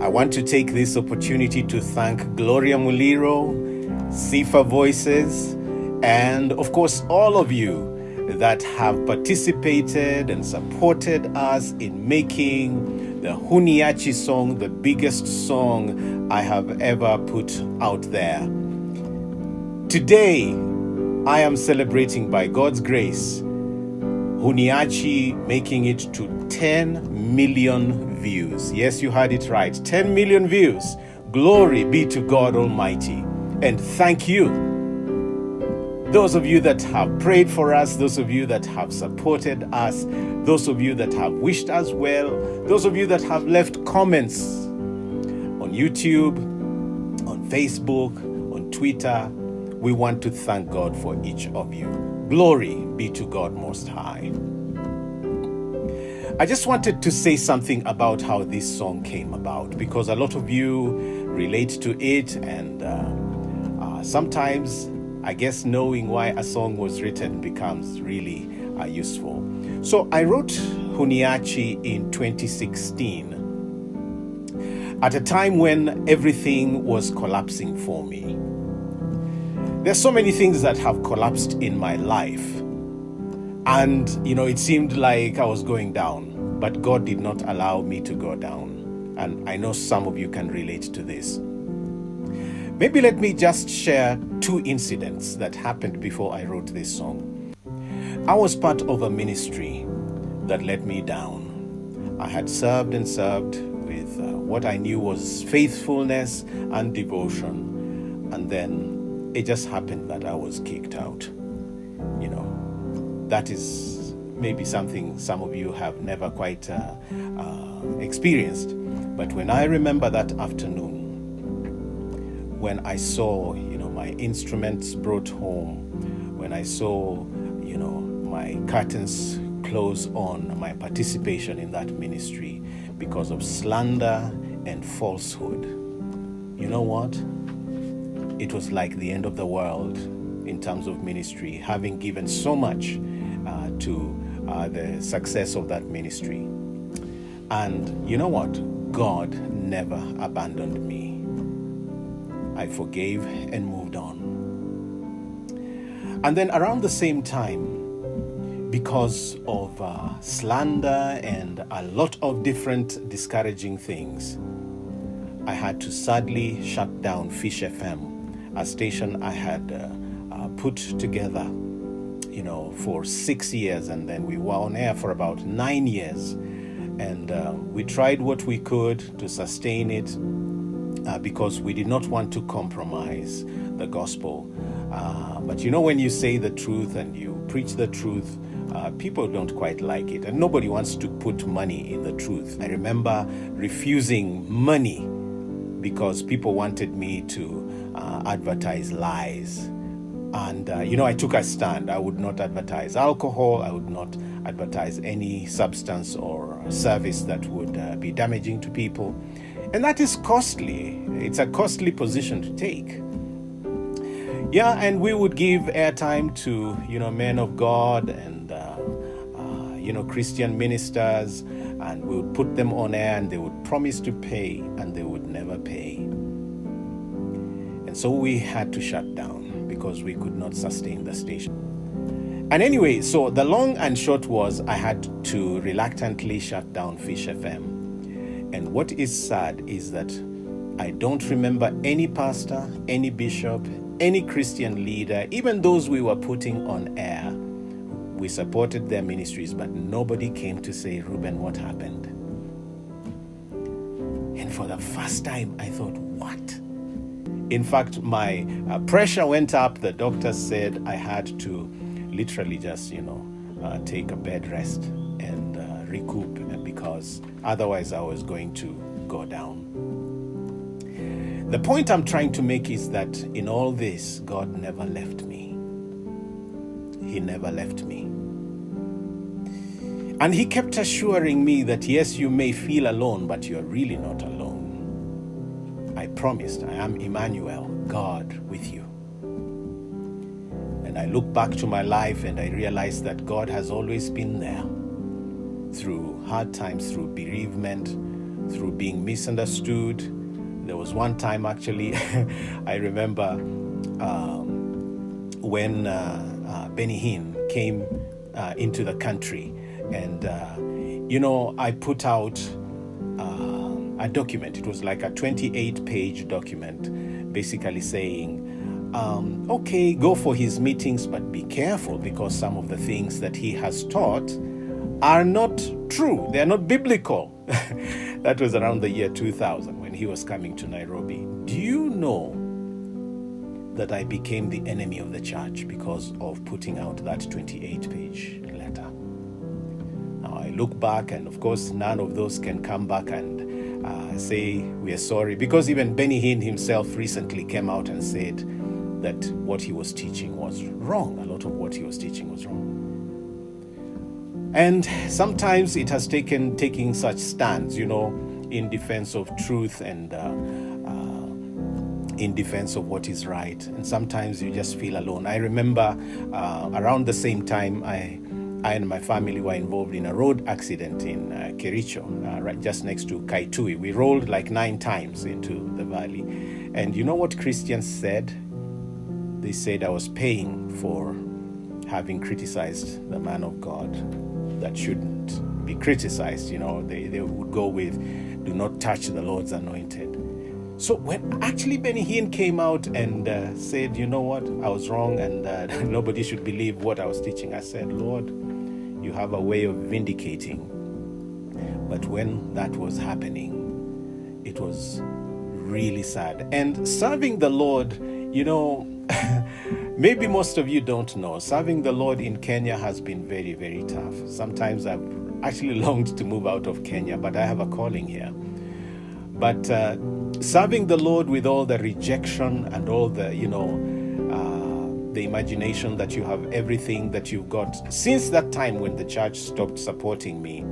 I want to take this opportunity to thank Gloria Muliro, Sifa Voices, and of course all of you that have participated and supported us in making the Huniachi song the biggest song I have ever put out there. Today, I am celebrating by God's grace Huniachi making it to 10 million views. Yes, you heard it right. 10 million views. Glory be to God Almighty. And thank you. Those of you that have prayed for us, those of you that have supported us, those of you that have wished us well, those of you that have left comments on YouTube, on Facebook, on Twitter, we want to thank God for each of you. Glory be to God Most High. I just wanted to say something about how this song came about, because a lot of you relate to it, and sometimes I guess knowing why a song was written becomes really useful. So I wrote Huniachi in 2016 at a time when everything was collapsing for me. There's so many things that have collapsed in my life, and it seemed like I was going down, but God did not allow me to go down, and I know some of you can relate to this. Maybe let me just share two incidents that happened before I wrote this song. I was part of a ministry that let me down. I had served and served with what I knew was faithfulness and devotion, and then it just happened that I was kicked out. That is maybe something some of you have never quite experienced. But when I remember that afternoon, when I saw, my instruments brought home, when I saw, my curtains close on my participation in that ministry because of slander and falsehood, you know what? It was like the end of the world in terms of ministry, having given so much to the success of that ministry. And you know what? God never abandoned me. I forgave and moved on. And then around the same time, because of slander and a lot of different discouraging things, I had to sadly shut down Fish FM, a station I had put together, for 6 years, and then we were on air for about 9 years, and we tried what we could to sustain it because we did not want to compromise the gospel. But when you say the truth and you preach the truth, people don't quite like it, and nobody wants to put money in the truth. I remember refusing money because people wanted me to advertise lies. And, I took a stand. I would not advertise alcohol. I would not advertise any substance or service that would be damaging to people. And that is costly. It's a costly position to take. Yeah, and we would give airtime to, men of God and, Christian ministers, and we would put them on air, and they would promise to pay, and they would never pay. And so we had to shut down because we could not sustain the station. And anyway, so the long and short was I had to reluctantly shut down Fish FM. And what is sad is that I don't remember any pastor, any bishop, any Christian leader, even those we were putting on air. We supported their ministries, but nobody came to say, Ruben, what happened? And for the first time, I thought, what? In fact, my pressure went up. The doctor said I had to literally just, take a bed rest and recoup, because otherwise I was going to go down. The point I'm trying to make is that in all this, God never left me. He never left me. And he kept assuring me that, yes, you may feel alone, but you're really not alone. I promised, I am Emmanuel, God with you. And I look back to my life and I realize that God has always been there through hard times, through bereavement, through being misunderstood. There was one time, actually, I remember when Benny Hinn came into the country, and I put out a document. It was like a 28-page document, basically saying, okay, go for his meetings, but be careful, because some of the things that he has taught are not true. They are not biblical. That was around the year 2000 when he was coming to Nairobi. Do you know that I became the enemy of the church because of putting out that 28-page letter? Now I look back, and of course none of those can come back and say we are sorry, because even Benny Hinn himself recently came out and said that what he was teaching was wrong. A lot of what he was teaching was wrong. And sometimes it has taking such stands, in defense of truth and in defense of what is right. And sometimes you just feel alone. I remember around the same time, I and my family were involved in a road accident in Kericho, right just next to Kaitui. We rolled like 9 times into the valley. And you know what Christians said? They said I was paying for having criticized the man of God that shouldn't be criticized. They would go with, do not touch the Lord's anointed. So when actually Benny Hinn came out and said, you know what, I was wrong, and nobody should believe what I was teaching, I said, Lord, you have a way of vindicating. But when that was happening, it was really sad. And serving the Lord, maybe most of you don't know, serving the Lord in Kenya has been very, very tough. Sometimes I've actually longed to move out of Kenya, but I have a calling here. But serving the Lord with all the rejection and all the, the imagination that you have, everything that you've got, since that time when the church stopped supporting me,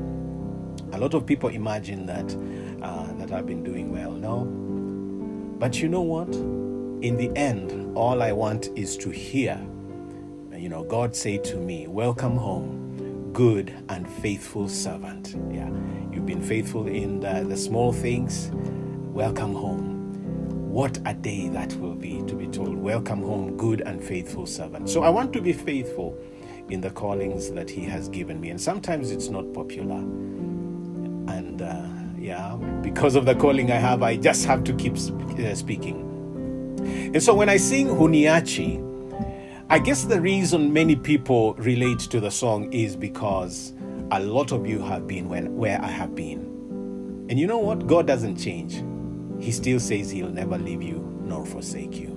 a lot of people imagine that I've been doing well. No. But you know what? In the end, all I want is to hear, God say to me, welcome home, good and faithful servant. Yeah, you've been faithful in the small things. Welcome home. What a day that will be, to be told, welcome home, good and faithful servant. So I want to be faithful in the callings that he has given me. And sometimes it's not popular. And because of the calling I have, I just have to keep speaking. And so when I sing Huniachi, I guess the reason many people relate to the song is because a lot of you have been where I have been. And you know what? God doesn't change. He still says he'll never leave you nor forsake you.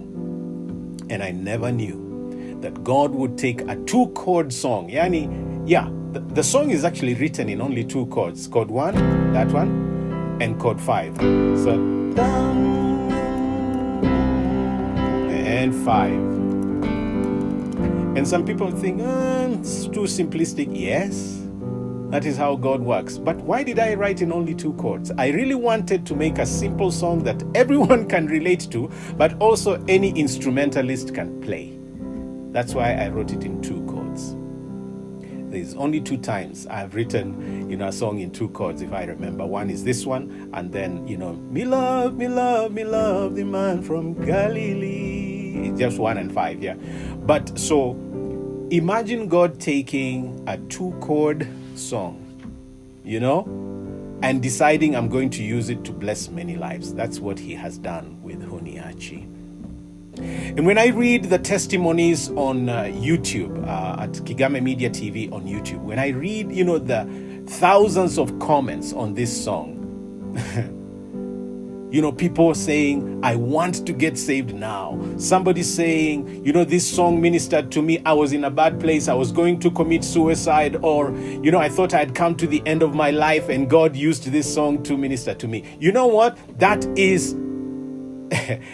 And I never knew that God would take a 2-chord song. The song is actually written in only 2 chords. Chord 1, that one, and chord 5. So, and 5. And some people think, it's too simplistic. Yes, that is how God works. But why did I write in only 2 chords? I really wanted to make a simple song that everyone can relate to, but also any instrumentalist can play. That's why I wrote it in 2 chords. There's only 2 times I've written, a song in 2 chords, if I remember. One is this one, and then, me love, the man from Galilee. It's just 1 and 5, yeah. But so, imagine God taking a 2-chord song, and deciding I'm going to use it to bless many lives. That's what he has done with Huniachi. And when I read the testimonies on YouTube, at Kigame Media TV on YouTube, when I read, the thousands of comments on this song, people saying, I want to get saved now. Somebody saying, this song ministered to me. I was in a bad place. I was going to commit suicide, or, I thought I had come to the end of my life and God used this song to minister to me. You know what? That is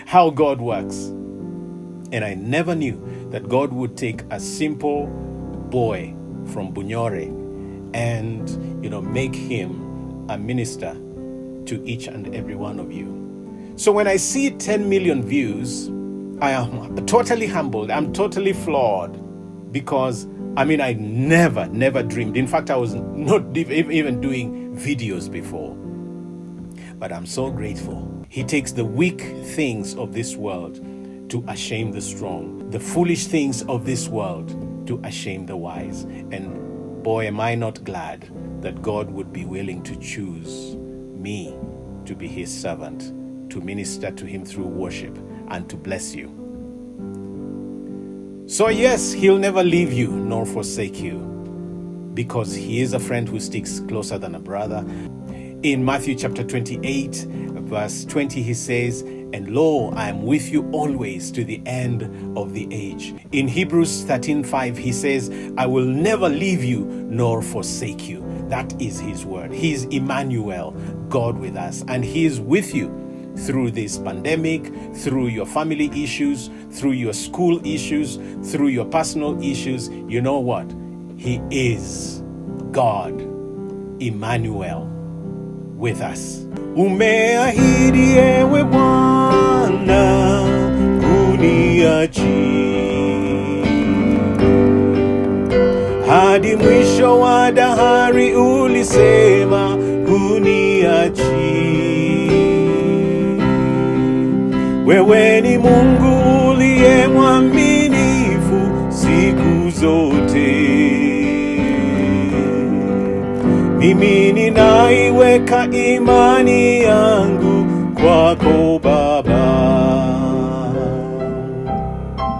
how God works. And I never knew that God would take a simple boy from Bunyore and, make him a minister to each and every one of you. So when I see 10 million views, I am totally humbled. I'm totally flawed because, I never dreamed. In fact, I was not even doing videos before. but I'm so grateful. He takes the weak things of this world to shame the strong, the foolish things of this world to shame the wise. And boy, am I not glad that God would be willing to choose me to be his servant, to minister to him through worship, and to bless you. So yes, he'll never leave you nor forsake you, because he is a friend who sticks closer than a brother. In Matthew chapter 28, verse 20, he says, "And lo, I am with you always to the end of the age." In Hebrews 13:5, he says, "I will never leave you nor forsake you." That is his word. He is Emmanuel, God with us, and he is with you through this pandemic, through your family issues, through your school issues, through your personal issues. You know what? He is God, Emmanuel, with us. Umeahidi ewe Bwana kuniachi hadi mwisho wa dahari, ulisema huniachi. Wewe ni Mungu uliye mwaminifu siku zote. Mimi ninaiweka imani yangu kwako Baba.